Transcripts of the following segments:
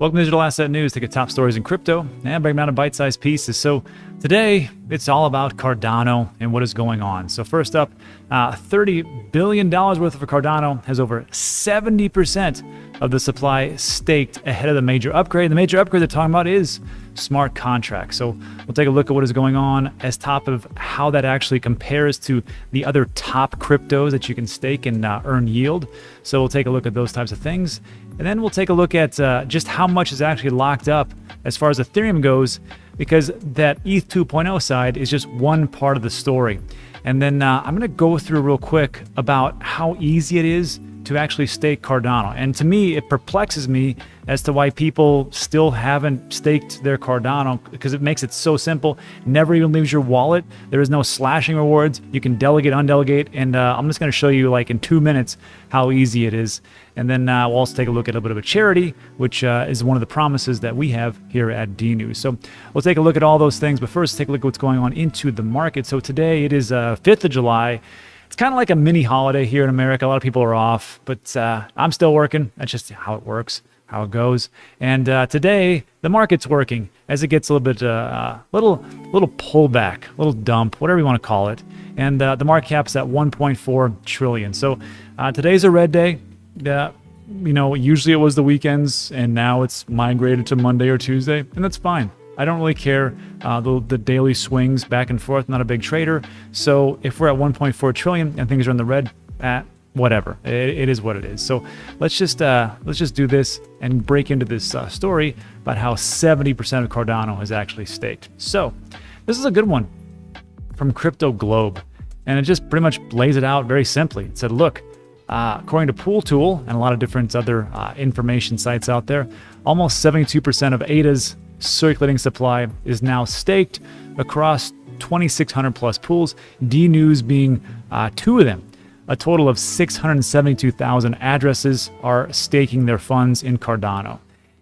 Welcome to Digital Asset News. Take a top stories in crypto and break them down in bite-sized pieces. So today, it's all about Cardano and what is going on. So first up, $30 billion worth of Cardano has over 70% of the supply staked ahead of the major upgrade. The major upgrade they're talking about is smart contracts. So we'll take a look at what is going on as top of how that actually compares to the other top cryptos that you can stake and earn yield. So we'll take a look at those types of things. And then we'll take a look at just how much is actually locked up as far as Ethereum goes, because that ETH 2.0 side is just one part of the story. And then I'm going to go through real quick about how easy it is to actually stake Cardano. And to me, it perplexes me as to why people still haven't staked their Cardano, because it makes it so simple. Never even leaves your wallet. There is no slashing rewards. You can delegate, undelegate, and I'm just going to show you like in 2 minutes how easy it is. And then we'll also take a look at a little bit of a charity, which is one of the promises that we have here at D News. So we'll take a look at all those things, but first take a look at what's going on into the market. So today it is 5th of July. It's kind of like a mini holiday here in America. A lot of people are off, but I'm still working. That's just how it works, how it goes. And today the market's working as it gets a little bit, little pullback, little dump, whatever you want to call it. And the market cap's at 1.4 trillion. So today's a red day. Usually it was the weekends, and now it's migrated to Monday or Tuesday, and that's fine. I don't really care. The daily swings back and forth, not a big trader. So if we're at 1.4 trillion and things are in the red, whatever. It is what it is. So let's just do this and break into this story about how 70% of Cardano is actually staked. So this is a good one from Crypto Globe, and it just pretty much lays it out very simply. It said, look, according to Pool Tool and a lot of different other information sites out there, almost 72% of ADA's circulating supply is now staked across 2,600 plus pools, D News being two of them. A total of 672,000 addresses are staking their funds in Cardano.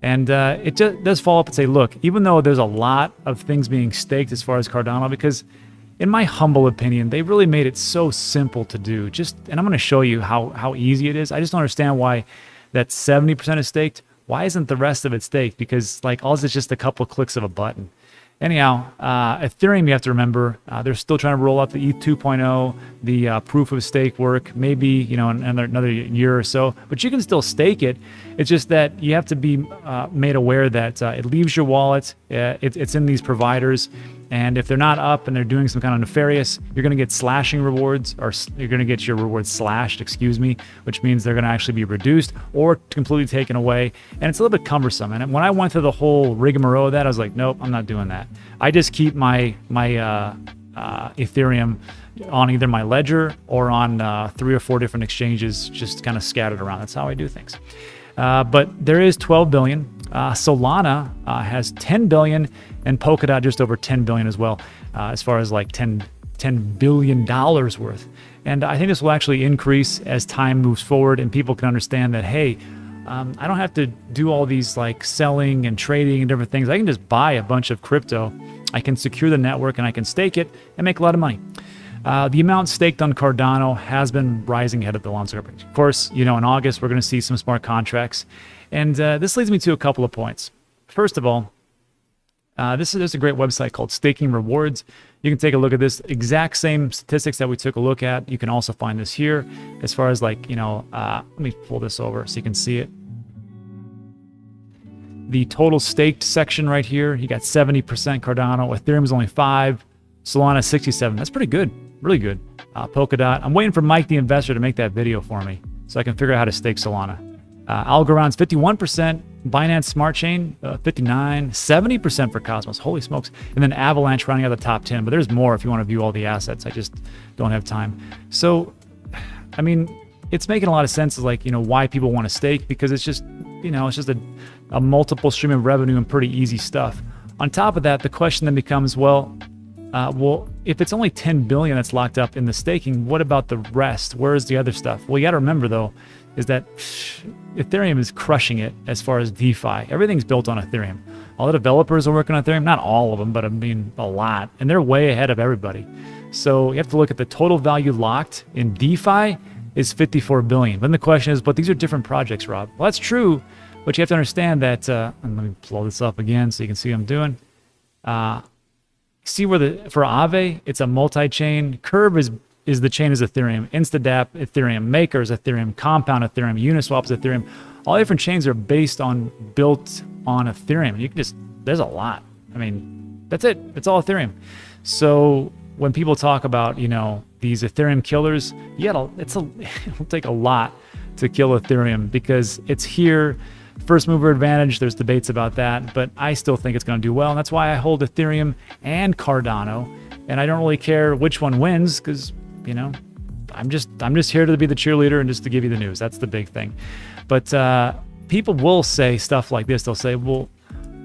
And it just does follow up and say, look, even though there's a lot of things being staked as far as Cardano, because in my humble opinion, they really made it so simple to do. And I'm going to show you how easy it is. I just don't understand why that 70% is staked. Why isn't the rest of it staked? Because like all this is just a couple of clicks of a button. Anyhow, Ethereum, you have to remember, they're still trying to roll out the ETH 2.0, the proof of stake work, maybe another year or so, but you can still stake it. It's just that you have to be made aware that it leaves your wallet, it's in these providers, and if they're not up and they're doing some kind of nefarious, you're going to get slashing rewards, or you're going to get your rewards slashed, which means they're going to actually be reduced or completely taken away. And it's a little bit cumbersome. And when I went through the whole rigmarole of that, I was like, nope, I'm not doing that. I just keep my Ethereum on either my ledger or on 3 or 4 different exchanges, just kind of scattered around. That's how I do things. But there is 12 billion. Solana has 10 billion, and Polkadot just over 10 billion as well, as far as like $10 billion worth. And I think this will actually increase as time moves forward and people can understand that, hey, I don't have to do all these like selling and trading and different things. I can just buy a bunch of crypto. I can secure the network and I can stake it and make a lot of money. The amount staked on Cardano has been rising ahead of the launch. Of course, in August, we're going to see some smart contracts. And this leads me to a couple of points. First of all, there's a great website called Staking Rewards. You can take a look at this exact same statistics that we took a look at. You can also find this here as far as like, let me pull this over so you can see it. The total staked section right here, you got 70% Cardano. Ethereum is only 5%. Solana 67. That's pretty good. Really good. Polkadot. I'm waiting for Mike the investor to make that video for me so I can figure out how to stake Solana. Algorand's 51%. Binance Smart Chain 59%. 70% for Cosmos. Holy smokes. And then Avalanche rounding out the top 10. But there's more if you want to view all the assets. I just don't have time. So, I mean, it's making a lot of sense, like, why people want to stake, because it's just, it's just a multiple stream of revenue and pretty easy stuff. On top of that, the question then becomes, well, if it's only 10 billion that's locked up in the staking, what about the rest? Where is the other stuff? Well, you got to remember, though, is that Ethereum is crushing it as far as DeFi. Everything's built on Ethereum. All the developers are working on Ethereum, not all of them, but I mean a lot, and they're way ahead of everybody. So you have to look at the total value locked in DeFi is 54 billion. Then the question is, but these are different projects, Rob. Well, that's true, But you have to understand that, and let me blow this up again so you can see what I'm doing. See where for Aave, it's a multi-chain. Curve is the chain is Ethereum. Instadap, Ethereum. Maker is Ethereum. Compound, Ethereum. Uniswap is Ethereum. All different chains are built on Ethereum. You can just, there's a lot. I mean, that's it. It's all Ethereum. So when people talk about, you know, these Ethereum killers, it'll take a lot to kill Ethereum because it's here. First mover advantage, there's debates about that, but I still think it's going to do well. And that's why I hold Ethereum and Cardano. And I don't really care which one wins because, you know, I'm just here to be the cheerleader and just to give you the news. That's the big thing. But people will say stuff like this. They'll say, well,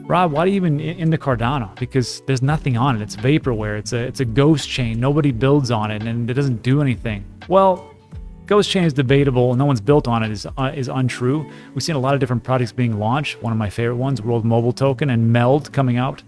Rob, why are you even into Cardano? Because there's nothing on it. It's vaporware. It's a ghost chain. Nobody builds on it, and it doesn't do anything. Well, ghost chain is debatable. No one's built on it is untrue. We've seen a lot of different projects being launched. One of my favorite ones, World Mobile Token and Meld coming out.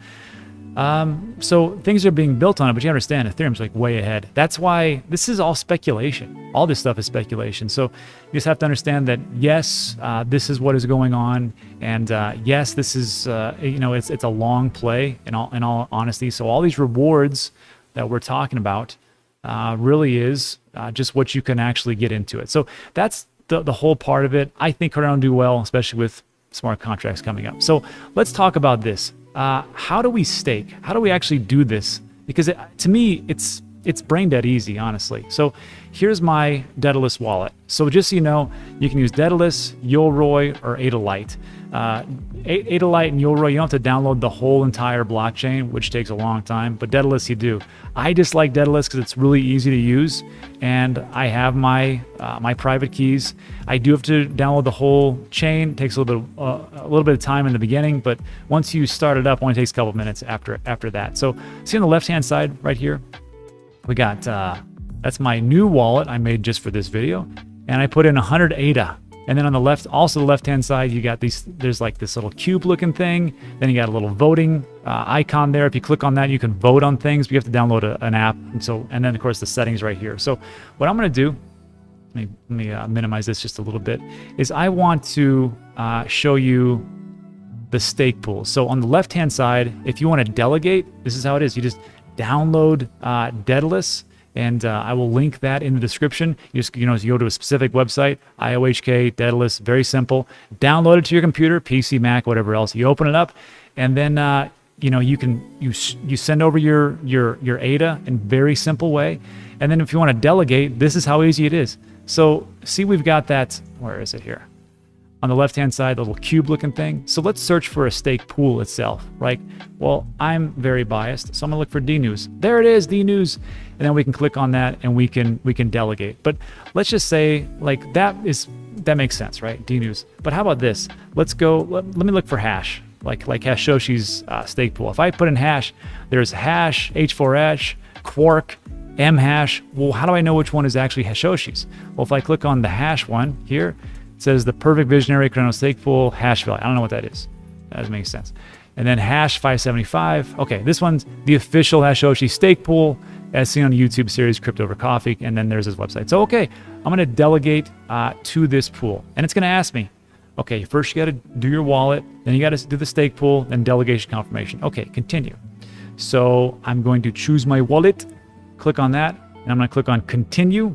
So things are being built on it, but you understand Ethereum's like way ahead. That's why this is all speculation. All this stuff is speculation. So you just have to understand that yes, this is what is going on, and yes, this is you know, it's a long play in all honesty. So all these rewards that we're talking about really is just what you can actually get into it. So that's the whole part of it. I think Cardano will do well, especially with smart contracts coming up. So let's talk about this. How do we stake? How do we actually do this? Because to me, it's brain dead easy, honestly. So here's my Daedalus wallet. So just so you know, you can use Daedalus, Yoroi, or Adalite. Adalite and Yoroi, you don't have to download the whole entire blockchain, which takes a long time, but Daedalus you do. I just like Daedalus because it's really easy to use, and I have my my private keys. I do have to download the whole chain. It takes a little bit of time in the beginning, but once you start it up, it only takes a couple of minutes after that. So see on the left-hand side right here, we got that's my new wallet I made just for this video, and I put in 100 ADA. And then on the left, also the left-hand side, you got these. There's like this little cube-looking thing. Then you got a little voting icon there. If you click on that, you can vote on things. But you have to download an app, and then of course the settings right here. So what I'm going to do, let me minimize this just a little bit, is I want to show you the stake pool. So on the left-hand side, if you want to delegate, this is how it is. You just download Daedalus. And I will link that in the description. You just, you go to a specific website, IOHK, Daedalus, very simple. Download it to your computer, PC, Mac, whatever else. You open it up, and then you send over your ADA in a very simple way. And then if you want to delegate, this is how easy it is. So see, we've got that. Where is it here? On the left-hand side, the little cube-looking thing. So let's search for a stake pool itself, right? Well, I'm very biased, so I'm gonna look for DNews. There it is, DNews, and then we can click on that and we can delegate. But let's just say like that makes sense, right? DNews. But how about this? Let's go. Let me look for hash, like Hashoshi's stake pool. If I put in hash, there's hash, H4hash, Quark, mhash. Well, how do I know which one is actually Hashoshi's? Well, if I click on the hash one here. It says the perfect visionary Cardano stake pool hash value. I don't know what that is. That doesn't make sense. And then hash 575. Okay, this one's the official Hashoshi stake pool as seen on the YouTube series Crypto Over Coffee. And then there's his website. So, okay, I'm going to delegate to this pool. And it's going to ask me, okay, first you got to do your wallet. Then you got to do the stake pool. Then delegation confirmation. Okay, continue. So I'm going to choose my wallet. Click on that. And I'm going to click on continue.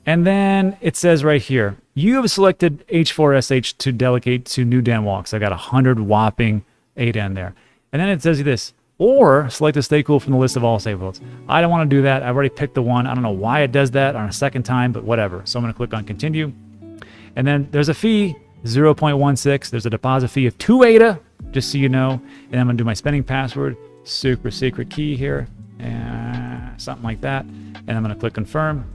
And then it says right here, you have selected H4SH to delegate to new Dan Walks. I got 100 whopping ADA in there. And then it says this, or select a stake pool from the list of all stake votes. I don't want to do that. I've already picked the one. I don't know why it does that on a second time, but whatever. So I'm going to click on continue. And then there's a fee, 0.16. There's a deposit fee of 2 ADA, just so you know. And I'm going to do my spending password, super secret key here, and something like that. And I'm going to click confirm.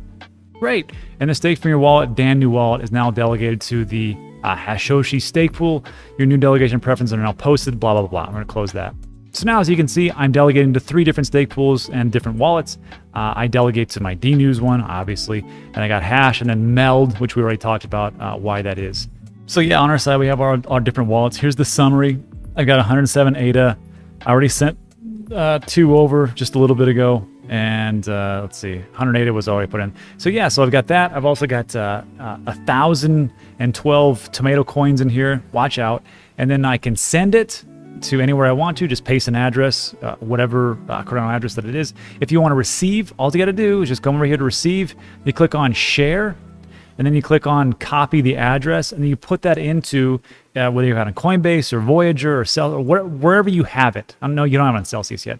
Great. And the stake from your wallet, Dan New Wallet, is now delegated to the Hashoshi stake pool. Your new delegation preferences are now posted, blah, blah, blah. I'm going to close that. So now, as you can see, I'm delegating to 3 different stake pools and different wallets. I delegate to my DNews one, obviously, and I got Hash and then Meld, which we already talked about why that is. So yeah, on our side, we have our different wallets. Here's the summary. I've got 107 ADA. I already sent 2 over just a little bit ago. And let's see, 180 was already put in. So yeah, so I've got that. I've also got 1,012 tomato coins in here. Watch out. And then I can send it to anywhere I want to. Just paste an address, whatever Cardano address that it is. If you want to receive, all you got to do is just come over here to receive. You click on share, and then you click on copy the address, and then you put that into whether you're on Coinbase or Voyager or Cell, or wherever you have it. I know you don't have it on Celsius yet.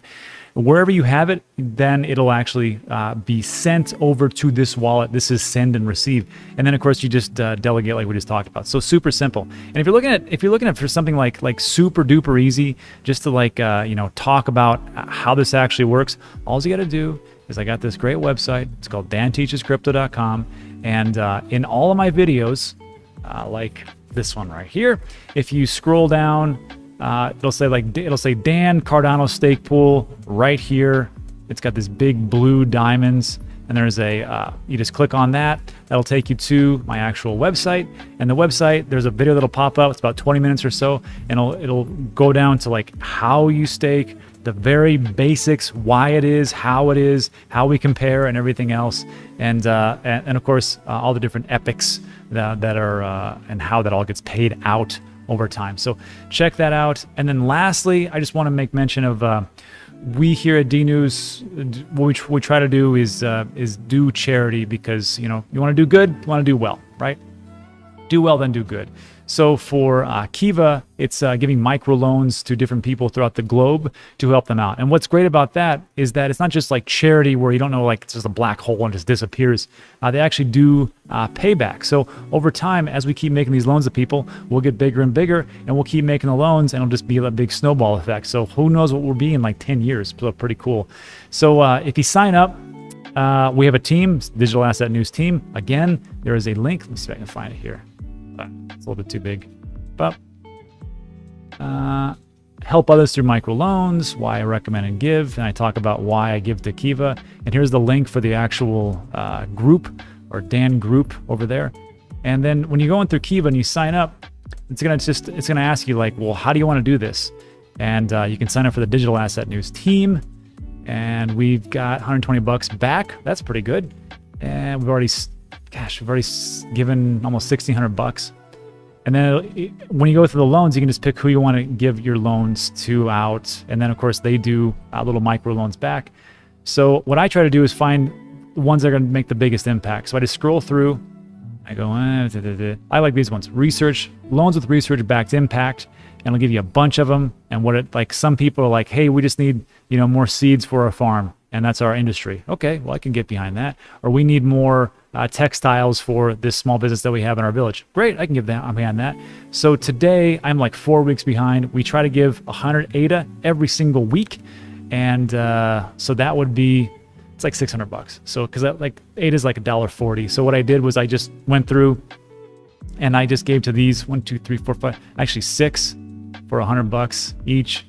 Wherever you have it, then it'll actually be sent over to this wallet. This is send and receive, and then of course you just delegate like we just talked about. So super simple. And if you're looking at for something like super duper easy, just to like talk about how this actually works, all you got to do is I got this great website. It's called danteachescrypto.com, and in all of my videos, like this one right here, if you scroll down. It'll say Dan Cardano stake pool right here. It's got this big blue diamonds, and there's you just click on that. That'll take you to my actual website. And the website, there's a video that'll pop up. It's about 20 minutes or so, and it'll go down to like how you stake, the very basics, why it is, how we compare, and everything else, and of course all the different epics that are and how that all gets paid out over time. So check that out. And then lastly, I just want to make mention of we here at D News, what we try to do is do charity, because you want to do good, you want to do well, right? Do well, then do good. So for Kiva, it's giving microloans to different people throughout the globe to help them out. And what's great about that is that it's not just like charity where you don't know, like it's just a black hole and just disappears. They actually do payback. So over time, as we keep making these loans to people, we'll get bigger and bigger, and we'll keep making the loans, and it'll just be a big snowball effect. So who knows what we'll be in like 10 years. So pretty cool. So if you sign up, we have a team, Digital Asset News team. Again, there is a link. Let me see if I can find it here. It's a little bit too big, but help others through microloans, why I recommend and give, and I talk about why I give to Kiva. And here's the link for the actual group, or Dan group over there. And then when you go in through Kiva and you sign up, it's gonna ask you like, well, how do you want to do this? And you can sign up for the Digital Asset News team, and we've got $120 back. That's pretty good. And we've already given almost $1,600. And then when you go through the loans, you can just pick who you want to give your loans to out. And then of course they do little micro loans back. So what I try to do is find the ones that are going to make the biggest impact. So I just scroll through, I go, I like these ones. Research, loans with research backed impact. And I'll give you a bunch of them. And like some people are like, hey, we just need, more seeds for our farm. And that's our industry. Okay, well, I can get behind that. Or we need more textiles for this small business that we have in our village. Great, I can give that. I'm behind that. So today, I'm like 4 weeks behind. We try to give 100 ADA every single week. And so that would be, it's like $600. So, because like ADA is like $1.40. So what I did was I just went through and I just gave to these 1, 2, 3, 4, 5, actually 6 for $100 each.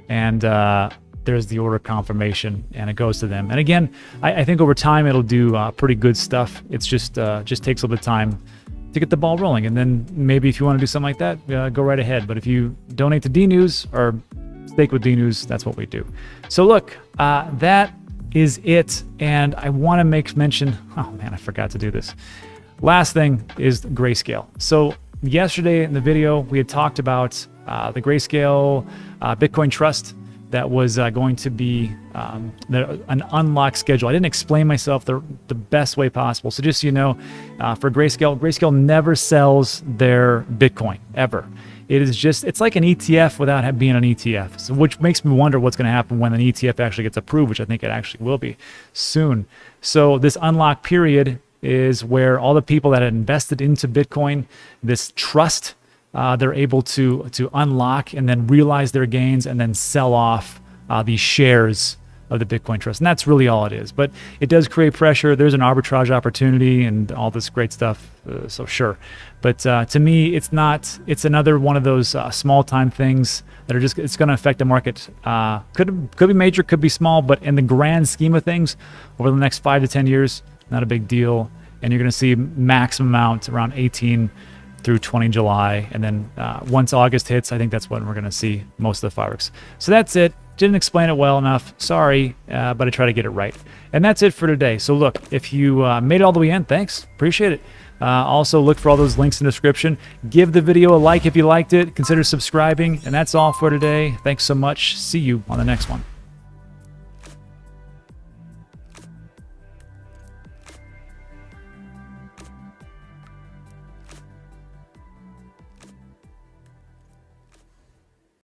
And there's the order confirmation, and it goes to them. And again, I think over time it'll do pretty good stuff. It's just takes a little bit of time to get the ball rolling. And then maybe if you want to do something like that, go right ahead. But if you donate to D News or stake with D News, that's what we do. So look, that is it. And I want to make mention, oh man, I forgot to do this. Last thing is Grayscale. So yesterday in the video, we had talked about the Grayscale Bitcoin Trust that was going to be an unlock schedule. I didn't explain myself the best way possible. So just so you know, for Grayscale never sells their Bitcoin, ever. It's like an ETF without being an ETF, so which makes me wonder what's going to happen when an ETF actually gets approved, which I think it actually will be soon. So this unlock period is where all the people that had invested into Bitcoin, this trust, they're able to unlock and then realize their gains and then sell off these shares of the Bitcoin Trust. And that's really all it is. But it does create pressure. There's an arbitrage opportunity and all this great stuff. So sure. But to me, it's another one of those small time things that are just, it's going to affect the market. Could be major, could be small, but in the grand scheme of things, over the next 5 to 10 years, not a big deal. And you're going to see maximum amount around 18 through 20 July. And then once August hits, I think that's when we're going to see most of the fireworks. So that's it. didn't explain it well enough. Sorry, but I try to get it right. And that's it for today. So look, if you made it all the way in, thanks. Appreciate it. Also, look for all those links in the description. Give the video a like if you liked it. Consider subscribing. And that's all for today. Thanks so much. See you on the next one.